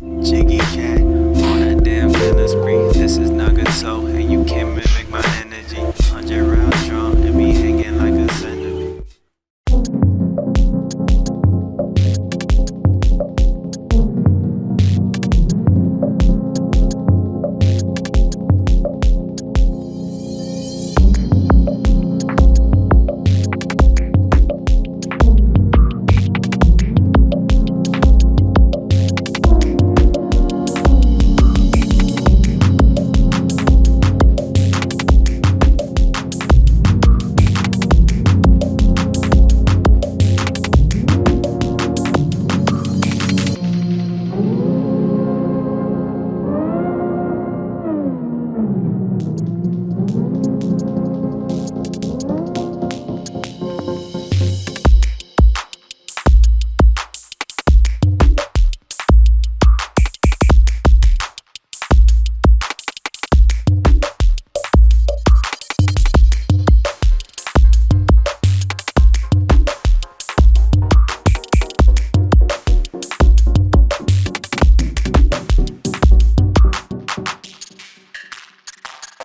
Jiggy cat on a damn filler spree. This is Nagato, and you can't mimic my energy. 100 rounds strong and be hanging like a centipede.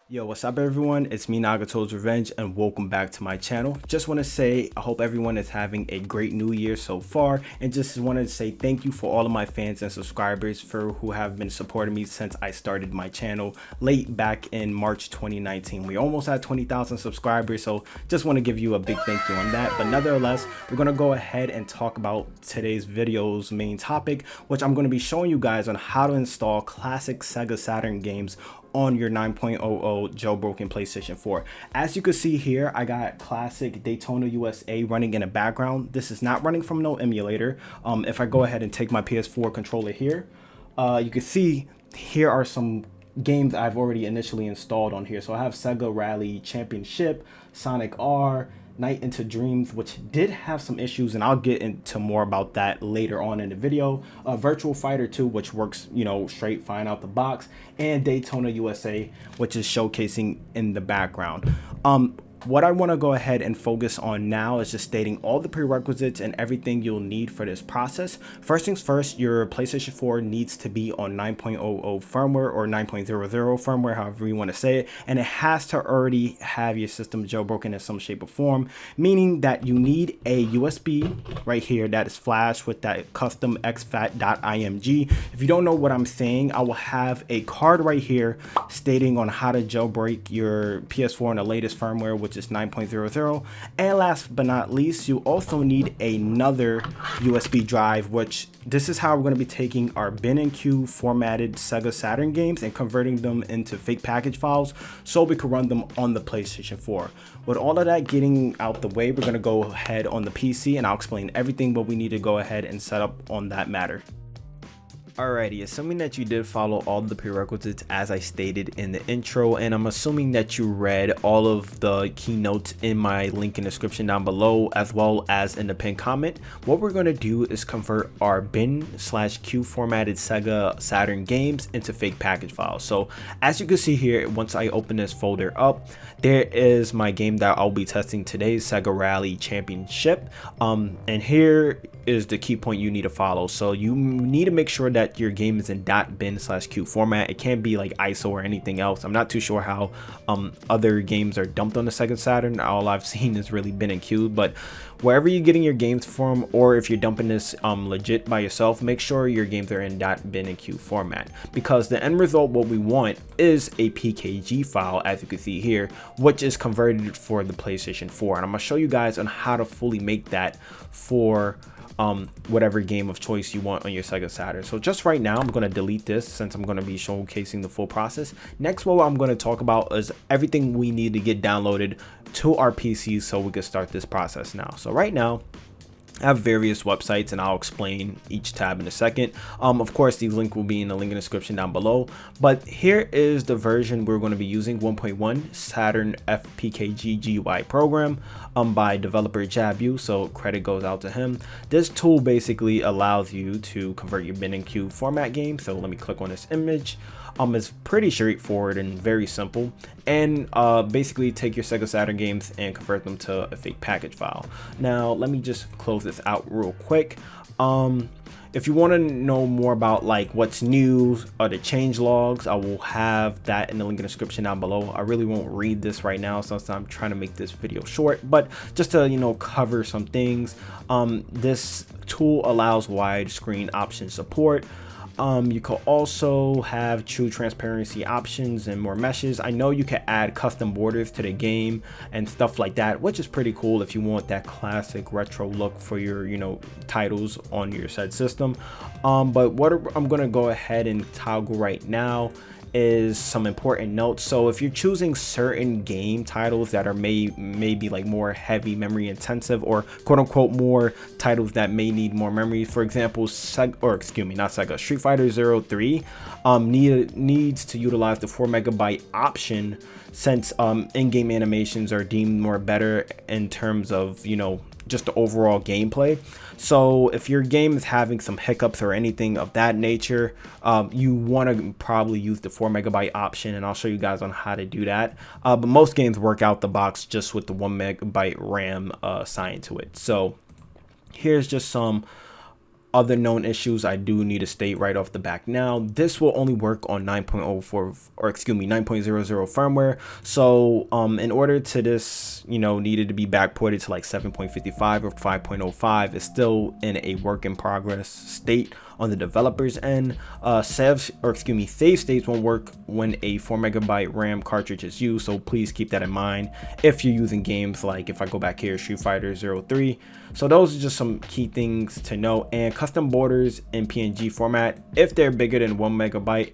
Yo, what's up everyone? It's me, Nagato's Revenge, and welcome back to my channel. Just want to say I hope everyone is having a great new year so far, and just wanted to say thank you for all of my fans and subscribers who have been supporting me since I started my channel late back in March 2019. We almost had 20,000 subscribers, so just want to give you a big thank you on that. But nevertheless, we're going to go ahead and talk about today's video's main topic, which I'm going to be showing you guys on how to install classic Sega Saturn games on your 9.00 jailbroken PlayStation 4. As you can see here, I got classic Daytona USA running in the background. This is not running from no emulator. If I go ahead and take my PS4 controller here, you can see here are some games I've already initially installed on here. So I have Sega Rally Championship, Sonic R, Night into Dreams, which did have some issues, and I'll get into more about that later on in the video. Virtua Fighter 2, which works, you know, straight fine out the box, and Daytona USA, which is showcasing in the background. What I want to go ahead and focus on now is just stating all the prerequisites and everything you'll need for this process. First things first, your PlayStation 4 needs to be on 9.00 firmware or 9.00 firmware, however you want to say it, and it has to already have your system jailbroken in some shape or form, meaning that you need a USB right here that is flashed with that custom exFAT.img. If you don't know what I'm saying, I will have a card right here stating on how to jailbreak your PS4 in the latest firmware, which is 9.00. And last but not least, you also need another USB drive, which this is how we're going to be taking our bin and queue formatted Sega Saturn games and converting them into fake package files so we can run them on the PlayStation 4. With all of that getting out the way, we're going to go ahead on the PC and I'll explain everything what we need to go ahead and set up on that matter. Alrighty, assuming that you did follow all the prerequisites as I stated in the intro, and I'm assuming that you read all of the keynotes in my link in the description down below, as well as in the pinned comment, what we're going to do is convert our bin/queue formatted Sega Saturn games into fake package files. So as you can see here, once I open this folder up, there is my game that I'll be testing today, Sega Rally Championship, and here is the key point you need to follow. So you need to make sure that your game is in .bin/queue format. It can't be like ISO or anything else. I'm not too sure how other games are dumped on the Sega Saturn. All I've seen is really bin and queued, but wherever you're getting your games from, or if you're dumping this legit by yourself, make sure your games are in .bin and queue format, because the end result, what we want is a PKG file, as you can see here, which is converted for the PlayStation 4. And I'm gonna show you guys on how to fully make that for whatever game of choice you want on your Sega Saturn. So just right now, I'm going to delete this since I'm going to be showcasing the full process. Next, what I'm going to talk about is everything we need to get downloaded to our PC so we can start this process now. So right now, I have various websites and I'll explain each tab in a second. Of course, these links will be in the link in the description down below, but here is the version we're going to be using, 1.1 SATURN-FPKG GUI program by developer Jabu, so credit goes out to him. This tool basically allows you to convert your bin and queue format game. So let me click on this image. It's pretty straightforward and very simple, and basically take your Sega Saturn games and convert them to a fake package file. Now let me just close this out real quick. If you want to know more about like what's new or the change logs, I will have that in the link in the description down below. I really won't read this right now since I'm trying to make this video short, but just to, you know, cover some things. This tool allows widescreen option support. You can also have true transparency options and more meshes. I know you can add custom borders to the game and stuff like that, which is pretty cool if you want that classic retro look for your, you know, titles on your said system. But what I'm going to go ahead and toggle right now is some important notes. So if you're choosing certain game titles that are maybe like more heavy memory intensive, or quote unquote more titles that may need more memory, for example, Street Fighter 03 needs to utilize the 4 MB option, since in-game animations are deemed more better in terms of, you know, just the overall gameplay. So if your game is having some hiccups or anything of that nature, you want to probably use the 4 MB option, and I'll show you guys on how to do that. But most games work out the box just with the 1 MB RAM assigned to it. So here's just some other known issues I do need to state right off the back. Now, this will only work on 9.04 or 9.00 firmware. So in order to this, you know, needed to be backported to like 7.55 or 5.05. It's still in a work in progress state on the developer's end. Save states won't work when a 4 MB RAM cartridge is used, so please keep that in mind if you're using games like, if I go back here, Street Fighter 03. So those are just some key things to know. And custom borders in PNG format, if they're bigger than 1 MB,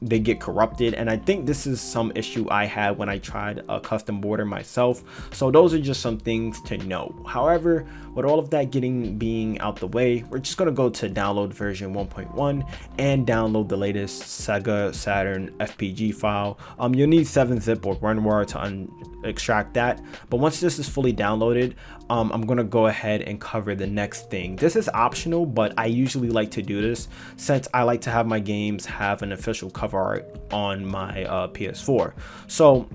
they get corrupted, and I think this is some issue I had when I tried a custom border myself. So those are just some things to know. However, with all of that being out the way, we're just going to go to download version 1.1 and download the latest Sega Saturn FPG file. You'll need 7-zip or WinRAR to extract that, but once this is fully downloaded, I'm gonna go ahead and cover the next thing. This is optional, but I usually like to do this since I like to have my games have an official cover art on my PS4. So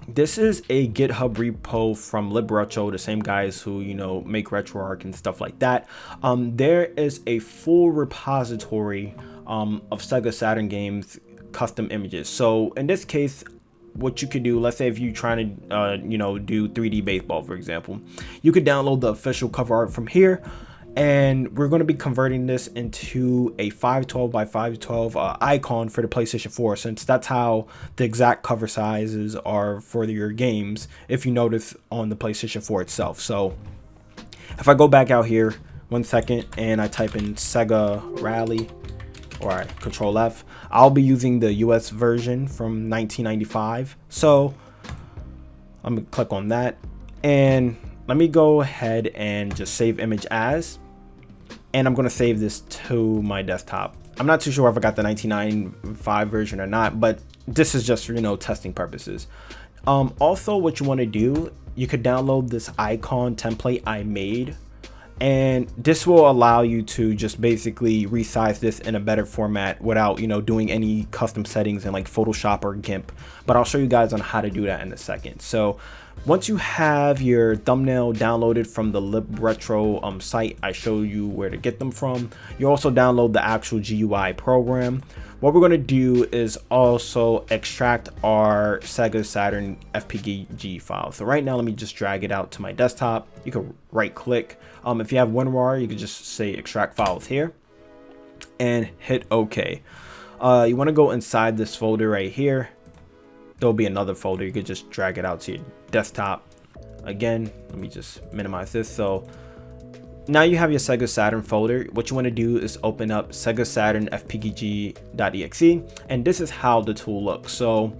this is a GitHub repo from Libretro, the same guys who, you know, make RetroArch and stuff like that. There is a full repository of Sega Saturn Games custom images. So in this case, what you could do, let's say if you're trying to you know, do 3D baseball, for example, you could download the official cover art from here, and we're going to be converting this into a 512 by 512 icon for the PlayStation 4, since that's how the exact cover sizes are for your games, if you notice on the PlayStation 4 itself. So if I go back out here 1 second and I type in Sega Rally, or Control F, I'll be using the US version from 1995. So I'm gonna click on that, and let me go ahead and just save image as, and I'm gonna save this to my desktop. I'm not too sure if I got the 1995 version or not, but this is just for, you know, testing purposes. Also, what you want to do, you could download this icon template I made, and this will allow you to just basically resize this in a better format without, you know, doing any custom settings in like Photoshop or GIMP. But I'll show you guys on how to do that in a second. So once you have your thumbnail downloaded from the Libretro site I showed you where to get them from, you also download the actual GUI program. What we're going to do is also extract our Sega Saturn FPKG file. So right now, let me just drag it out to my desktop. You can right click. If you have WinRAR, you can just say extract files here and hit OK. You want to go inside this folder right here. There'll be another folder. You could just drag it out to your desktop. Again, let me just minimize this. So now you have your Sega Saturn folder. What you want to do is open up Sega Saturn FPKG.exe, and this is how the tool looks. So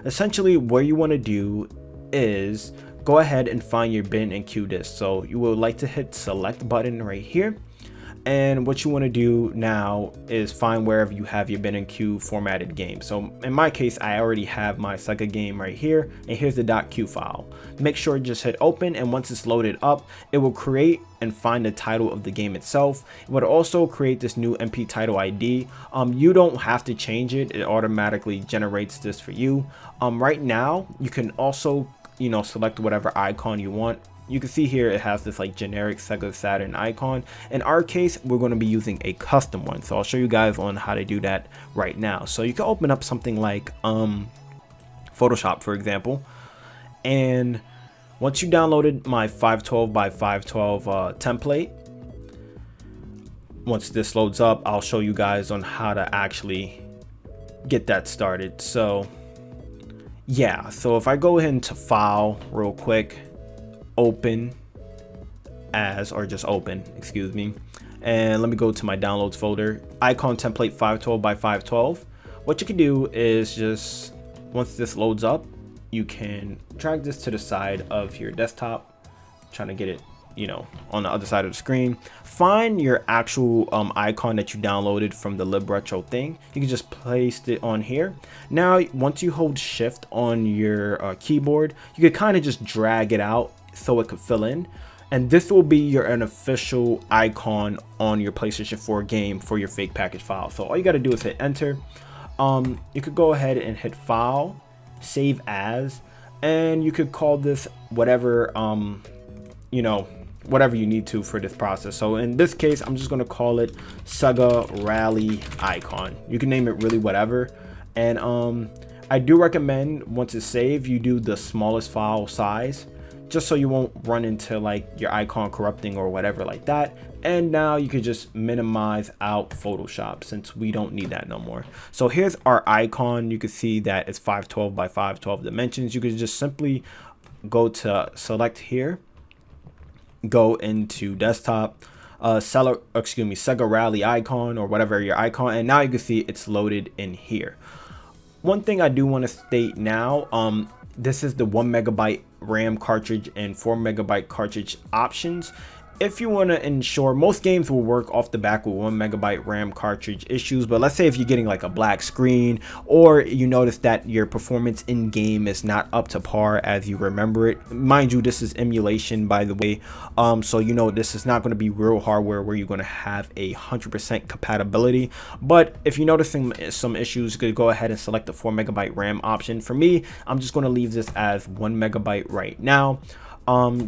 essentially what you want to do is go ahead and find your bin and queue disk. So you will like to hit select button right here, and what you want to do now is find wherever you have your bin and queue formatted game. So in my case, I already have my Sega game right here, and here's the .q file. Make sure to just hit open, and once it's loaded up, it will create and find the title of the game itself. It would also create this new MP title ID. You don't have to change it. It automatically generates this for you. Right now, you can also, you know, select whatever icon you want. you can see here it has this like generic Sega Saturn icon. In our case, we're going to be using a custom one, so I'll show you guys on how to do that right now. So you can open up something like Photoshop, for example, and once you downloaded my 512 by 512 template, once this loads up, I'll show you guys on how to actually get that started. So yeah, so if I go into file real quick, open as, or just open, excuse me, and let me go to my downloads folder, icon template 512 by 512. What you can do is just, once this loads up, you can drag this to the side of your desktop, trying to get it, you know, on the other side of the screen. Find your actual icon that you downloaded from the Libretro thing. You can just place it on here. Now, once you hold shift on your keyboard, you can kind of just drag it out so it could fill in. And this will be an official icon on your PlayStation 4 game for your fake package file. So all you got to do is hit enter. You could go ahead and hit file, save as, and you could call this whatever, you know, whatever you need to for this process. So in this case, I'm just going to call it Sega Rally Icon. You can name it really whatever. And I do recommend, once it's saved, you do the smallest file size, just so you won't run into like your icon corrupting or whatever like that. And now you could just minimize out Photoshop, since we don't need that no more. So here's our icon. You can see that it's 512 by 512 dimensions. You could just simply go to select here, go into desktop, Sega Rally icon, or whatever your icon, and now you can see it's loaded in here. One thing I do want to state now, this is the 1 megabyte RAM cartridge and 4 megabyte cartridge options. If you want to ensure, most games will work off the back with 1 megabyte RAM cartridge issues, but let's say if you're getting like a black screen, or you notice that your performance in game is not up to par as you remember it. Mind you, this is emulation, by the way, so you know this is not going to be real hardware where you're going to have 100% compatibility. But if you're noticing some issues, you could go ahead and select the 4 megabyte RAM option. For me, I'm just going to leave this as 1 megabyte right now.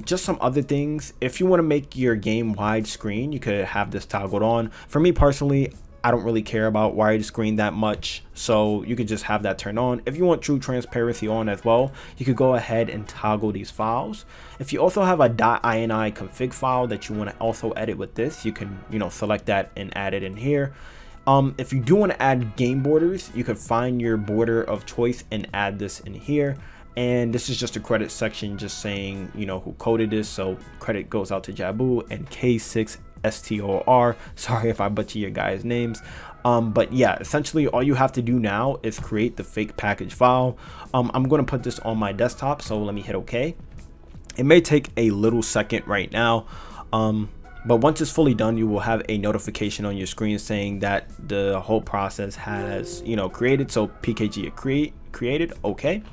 Just some other things, if you want to make your game widescreen, you could have this toggled on. For me personally, I don't really care about widescreen that much, so you could just have that turned on. If you want true transparency on as well, you could go ahead and toggle these files. If you also have a .ini config file that you want to also edit with this, you can, you know, select that and add it in here. If you do want to add game borders, you could find your border of choice and add this in here. And this is just a credit section, just saying, you know, who coded this. So credit goes out to Jabu and K6STOR. Sorry if I butcher your guys' names. But yeah, essentially all you have to do now is create the fake package file. I'm going to put this on my desktop, so let me hit OK. It may take a little second right now. But once it's fully done, you will have a notification on your screen saying that the whole process has, you know, created. So PKG created, okay.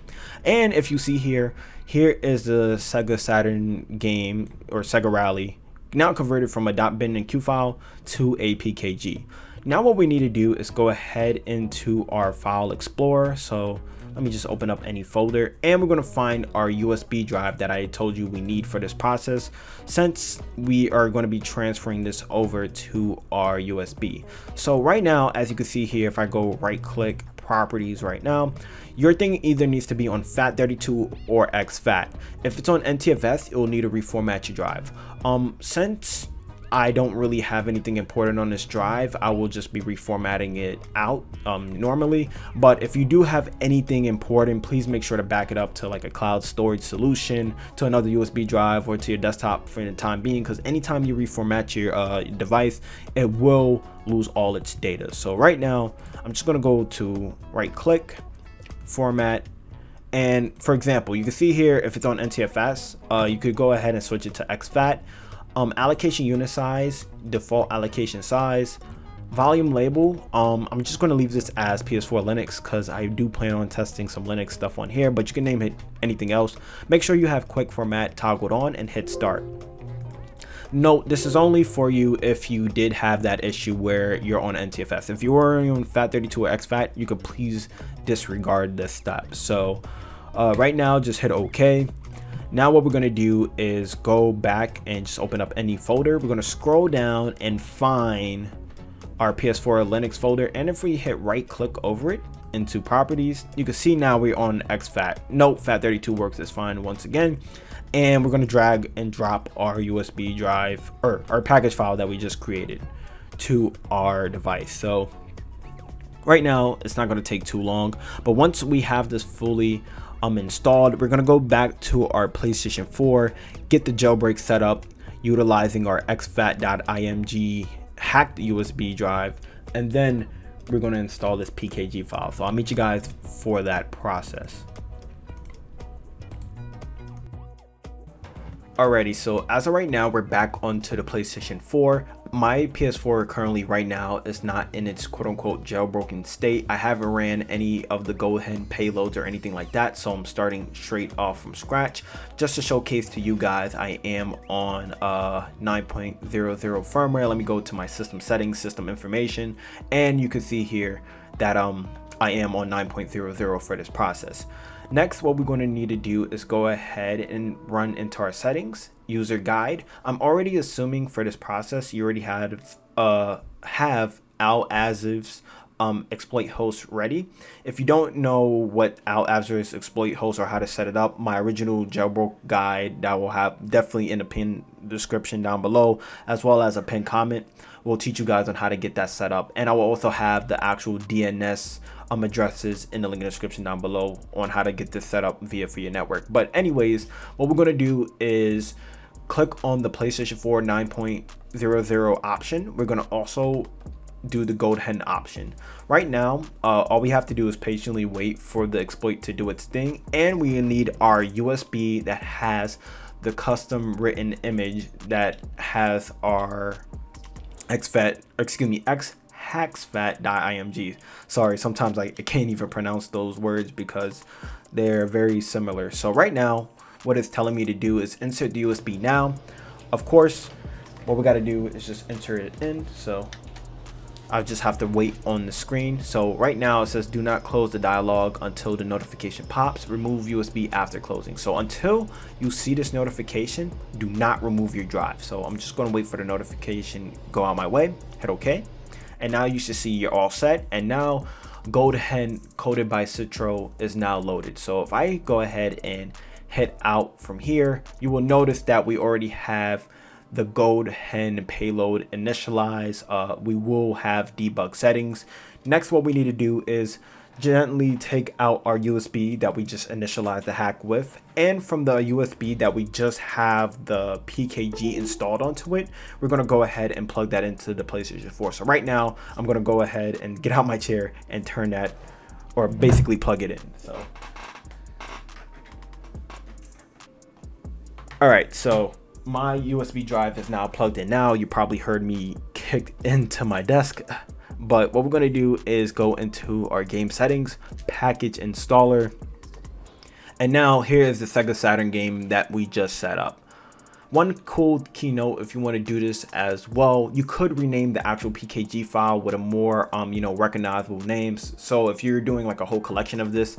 And if you see here is the Sega Saturn game, or Sega Rally, now converted from a .bin and Q file to a PKG. Now what we need to do is go ahead into our file explorer. So let me just open up any folder, and we're going to find our USB drive that I told you we need for this process, since we are going to be transferring this over to our USB. So right now, as you can see here, if I go right click properties right now, your thing either needs to be on FAT32 or exFAT. If it's on NTFS, it will need to reformat your drive. Since I don't really have anything important on this drive, I will just be reformatting it out normally. But if you do have anything important, please make sure to back it up to like a cloud storage solution, to another USB drive, or to your desktop for the time being, because anytime you reformat your device, it will lose all its data. So right now, I'm just going to go to right click, format, and for example, you can see here if it's on NTFS, you could go ahead and switch it to exFAT. Allocation unit size, default allocation size, volume label, I'm just going to leave this as PS4 Linux because I do plan on testing some Linux stuff on here, but you can name it anything else. Make sure you have quick format toggled on and hit start. Note, this is only for you if you did have that issue where you're on NTFS. If you were on FAT32 or exFAT, you could please disregard this step. So right now, just hit OK. Now what we're going to do is go back and just open up any folder. We're going to scroll down and find our PS4 Linux folder, and if we hit right click over it into properties, you can see now we're on exFAT. Note, FAT32 works as fine once again, and we're going to drag and drop our USB drive or our package file that we just created to our device. So right now it's not going to take too long, but once we have this fully installed, we're going to go back to our PlayStation 4, get the jailbreak set up utilizing our exFAT.img hacked USB drive, and then we're going to install this PKG file. So I'll meet you guys for that process. Alrighty, so as of right now, we're back onto the PlayStation 4. My PS4 currently right now is not in its quote-unquote jailbroken state. I haven't ran any of the GoldHEN payloads or anything like that, so I'm starting straight off from scratch. Just to showcase to you guys, I am on 9.00 firmware. Let me go to my system settings, system information, and you can see here that I am on 9.00 for this process. Next, what we're going to need to do is go ahead and run into our settings, user guide. I'm already assuming for this process you already have Al Azif's exploit host ready. If you don't know what Al Azif's exploit host or how to set it up, my original jailbroke guide that will have definitely in the pin description down below, as well as a pinned comment, will teach you guys on how to get that set up. And I will also have the actual DNS addresses in the link in the description down below on how to get this set up via for your network. But anyways, what we're going to do is click on the PlayStation 4 9.00 option. We're going to also do the GoldHEN option. Right now, all we have to do is patiently wait for the exploit to do its thing, and we need our USB that has the custom written image that has our exFAT.img. Sorry, sometimes I can't even pronounce those words because they're very similar. So right now, what it's telling me to do is insert the USB now. Of course, what we got to do is just enter it in. So I just have to wait on the screen. So right now it says do not close the dialog until the notification pops. Remove USB after closing. So until you see this notification, do not remove your drive. So I'm just going to wait for the notification go out my way. Hit OK. And now you should see you're all set. And now GoldHEN coded by Citro is now loaded. So if I go ahead and hit out from here, you will notice that we already have the GoldHEN payload initialized. We will have debug settings. Next, what we need to do is gently take out our USB that we just initialized the hack with, and from the USB that we just have the PKG installed onto it, we're going to go ahead and plug that into the PlayStation 4. So right now I'm going to go ahead and get out my chair and turn that, or basically plug it in. So all right, so my USB drive is now plugged in. Now you probably heard me kick into my desk, but what we're going to do is go into our game settings, package installer, and now here is the Sega Saturn game that we just set up. One cool keynote, if you want to do this as well, you could rename the actual PKG file with a more recognizable names. So if you're doing like a whole collection of this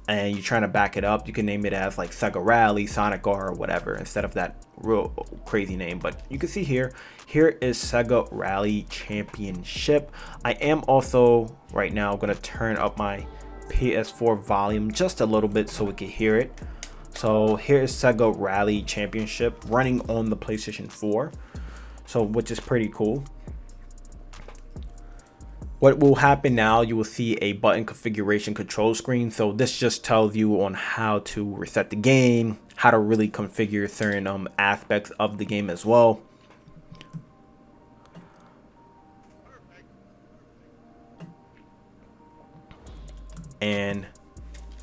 and you're trying to back it up, you can name it as like Sega Rally, Sonic R, or whatever, instead of that real crazy name. But you can see here is Sega Rally Championship. I am also right now going to turn up my PS4 volume just a little bit so we can hear it. So here is Sega Rally Championship running on the PlayStation 4, so which is pretty cool. What will happen now, you will see a button configuration control screen. So this just tells you on how to reset the game, how to really configure certain aspects of the game as well. And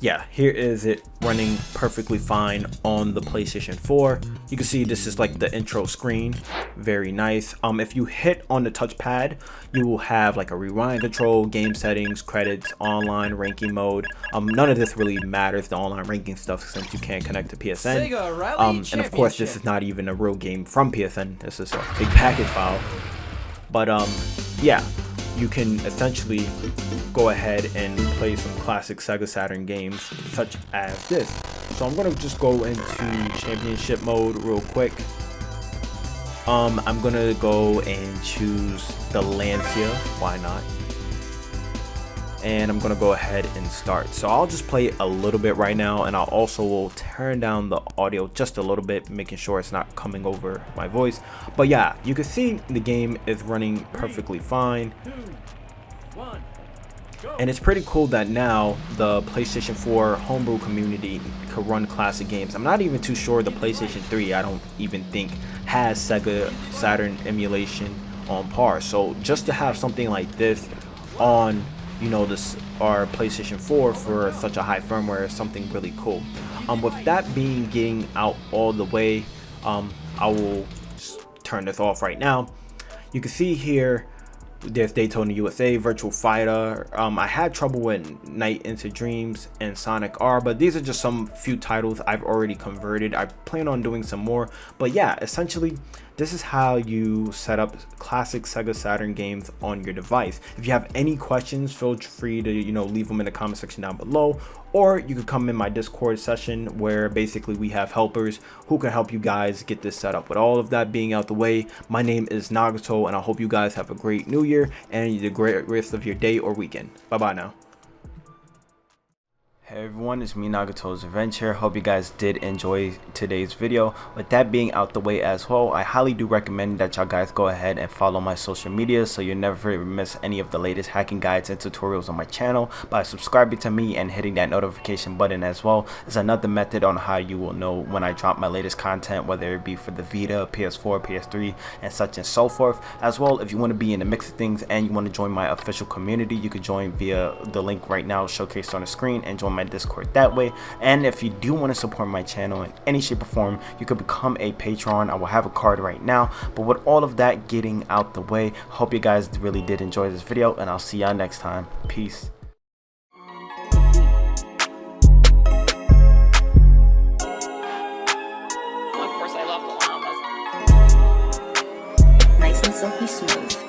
yeah, here is it running perfectly fine on the PlayStation 4. You can see this is like the intro screen, very nice. If you hit on the touchpad, you will have like a rewind control, game settings, credits, online ranking mode. None of this really matters, the online ranking stuff, since you can't connect to PSN. And of course, this is not even a real game from PSN. This is a big package file. But yeah, you can essentially go ahead and play some classic Sega Saturn games such as this. So I'm gonna just go into championship mode real quick. I'm gonna go and choose the Lancia, why not? And I'm gonna go ahead and start. So I'll just play a little bit right now, and I'll also will turn down the audio just a little bit, making sure it's not coming over my voice. But yeah, you can see the game is running perfectly fine. 3, 2, 1, go. And it's pretty cool that now the PlayStation 4 homebrew community could run classic games. I'm not even too sure the PlayStation 3, I don't even think, has Sega Saturn emulation on par. So just to have something like this on, you know, this our PlayStation 4 for such a high firmware is something really cool. With that being getting out all the way, I will turn this off right now. You can see here there's Daytona USA, Virtual Fighter. I had trouble with Night into Dreams and Sonic R, but these are just some few titles I've already converted. I plan on doing some more, but yeah, essentially this is how you set up classic Sega Saturn games on your device. If you have any questions, feel free to, you know, leave them in the comment section down below, or you could come in my Discord session where basically we have helpers who can help you guys get this set up. With all of that being out the way, my name is Nagato, and I hope you guys have a great new year and a great rest of your day or weekend. Bye bye now. Hey everyone, it's me, Nagato's Revenge here. Hope you guys did enjoy today's video. With that being out the way as well, I highly do recommend that y'all guys go ahead and follow my social media so you never miss any of the latest hacking guides and tutorials on my channel by subscribing to me and hitting that notification button as well. It's another method on how you will know when I drop my latest content, whether it be for the Vita, PS4, PS3, and such and so forth. As well, if you want to be in the mix of things and you want to join my official community, you can join via the link right now showcased on the screen and join my Discord that way. And if you do want to support my channel in any shape or form, you could become a patron. I will have a card right now. But with all of that getting out the way, hope you guys really did enjoy this video, and I'll see y'all next time. Peace. Of course, I love the llamas. Nice and silky smooth.